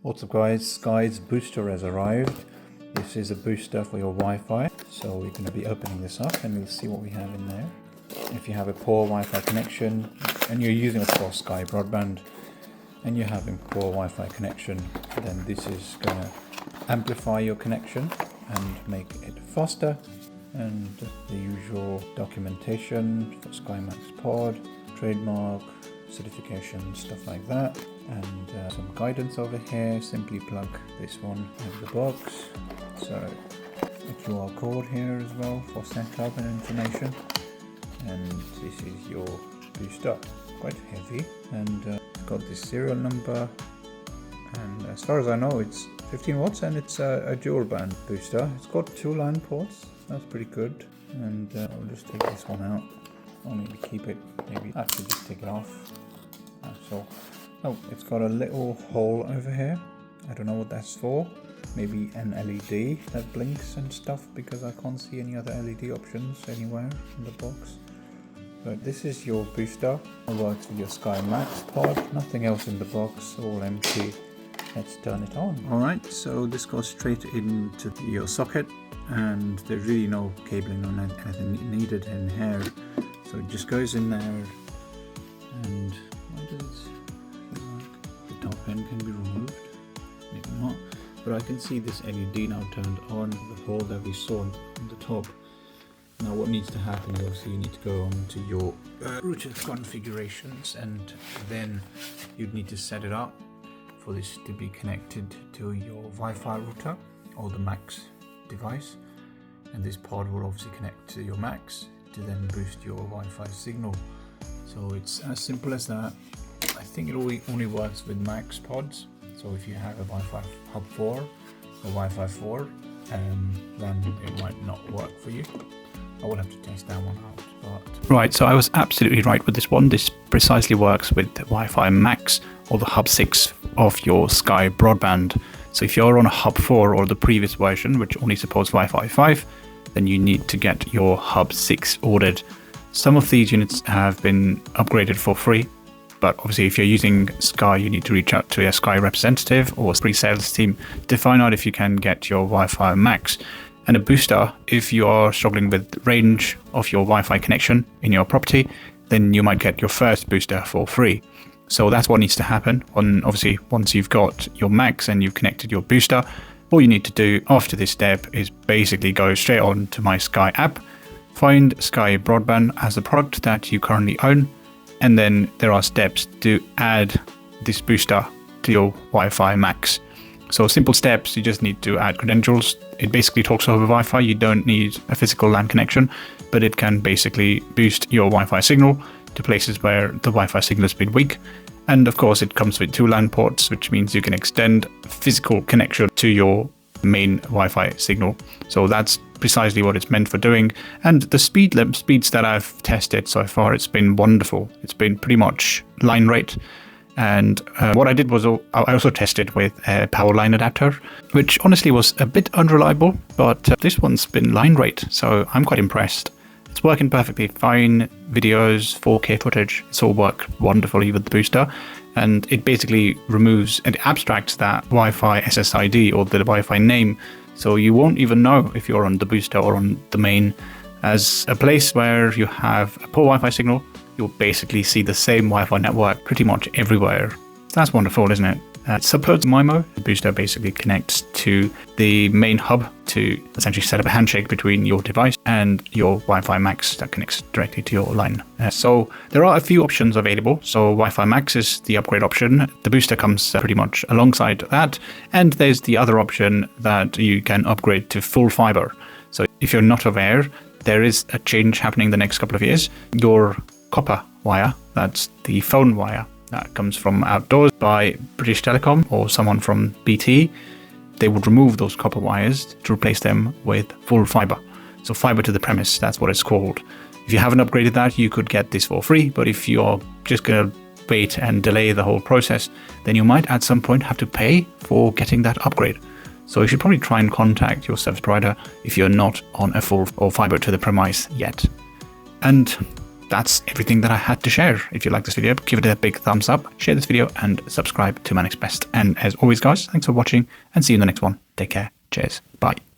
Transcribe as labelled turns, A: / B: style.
A: What's up guys, Sky's booster has arrived. This is a booster for your Wi-Fi. So we're going to be opening this up and we'll see what we have in there. If you have a poor Wi-Fi connection and you're using of course Sky Broadband and you're having poor Wi-Fi connection, then this is going to amplify your connection and make it faster. And the usual documentation for Sky Max Pod, trademark, certification, stuff like that, and some guidance over here. Simply plug this one in the box. So a QR code here as well for setup and information. And this is your booster, quite heavy, and it's got this serial number, and as far as I know it's 15 watts and it's a dual band booster. It's got 2 LAN ports, that's pretty good. And I'll just take this one out, or maybe keep it, maybe actually just take it off. Oh, it's got a little hole over here. I don't know what that's for. Maybe an LED that blinks and stuff, because I can't see any other LED options anywhere in the box. But this is your booster. It works with your Sky Max pod. Nothing else in the box, all empty. Let's turn it on. Alright, so this goes straight into your socket, and there's really no cabling or anything needed in here. So it just goes in there, and what does it feel like? The top end can be removed, maybe not. But I can see this LED now turned on, the hole that we saw on the top. Now what needs to happen is obviously you need to go on to your router configurations, and then you'd need to set it up for this to be connected to your Wi-Fi router or the Max device. And this pod will obviously connect to your Max to then boost your Wi-Fi signal. So it's as simple as that. I think it only works with Max pods. So if you have a Wi-Fi Hub 4 or Wi-Fi 4, then it might not work for you. I will have to test that one out. But
B: right, so I was absolutely right with this one. This precisely works with the Wi-Fi Max or the Hub 6 of your Sky Broadband. So if you're on a Hub 4 or the previous version, which only supports Wi-Fi 5, then you need to get your Hub 6 ordered. Some of these units have been upgraded for free, but obviously if you're using Sky, you need to reach out to a Sky representative or pre-sales team to find out if you can get your Wi-Fi Max. And a booster, if you are struggling with range of your Wi-Fi connection in your property, then you might get your first booster for free. So that's what needs to happen. Obviously, once you've got your Max and you've connected your booster, all you need to do after this step is basically go straight on to My Sky app, find Sky Broadband as the product that you currently own, and then there are steps to add this booster to your Wi-Fi Max. So simple steps, you just need to add credentials. It basically talks over Wi-Fi. You don't need a physical LAN connection, but it can basically boost your Wi-Fi signal to places where the Wi-Fi signal has been weak. And of course, it comes with 2 LAN ports, which means you can extend physical connection to your main Wi-Fi signal. So that's precisely what it's meant for doing. And the speeds that I've tested so far, it's been wonderful. It's been pretty much line rate. And what I did was I also tested with a power line adapter, which honestly was a bit unreliable, but this one's been line rate, so I'm quite impressed. It's working perfectly fine. Videos, 4K footage, it's all worked wonderfully with the booster. And it basically removes and abstracts that Wi-Fi SSID or the Wi-Fi name. So you won't even know if you're on the booster or on the main. As a place where you have a poor Wi-Fi signal, you'll basically see the same Wi-Fi network pretty much everywhere. That's wonderful, isn't it? It supports MIMO. The booster basically connects to the main hub to essentially set up a handshake between your device and your Wi-Fi Max that connects directly to your line. So there are a few options available. So Wi-Fi Max is the upgrade option. The booster comes pretty much alongside that. And there's the other option that you can upgrade to full fiber. So if you're not aware, there is a change happening the next couple of years. Your copper wire, that's the phone wire that comes from outdoors by British Telecom or someone from BT, they would remove those copper wires to replace them with full fiber. So fiber to the premise, that's what it's called. If you haven't upgraded that, you could get this for free, but if you're just going to wait and delay the whole process, then you might at some point have to pay for getting that upgrade. So you should probably try and contact your service provider if you're not on a full or fiber to the premise yet. And that's everything that I had to share. If you like this video, give it a big thumbs up, share this video, and subscribe to MyNextBest. And as always, guys, thanks for watching, and see you in the next one. Take care. Cheers. Bye.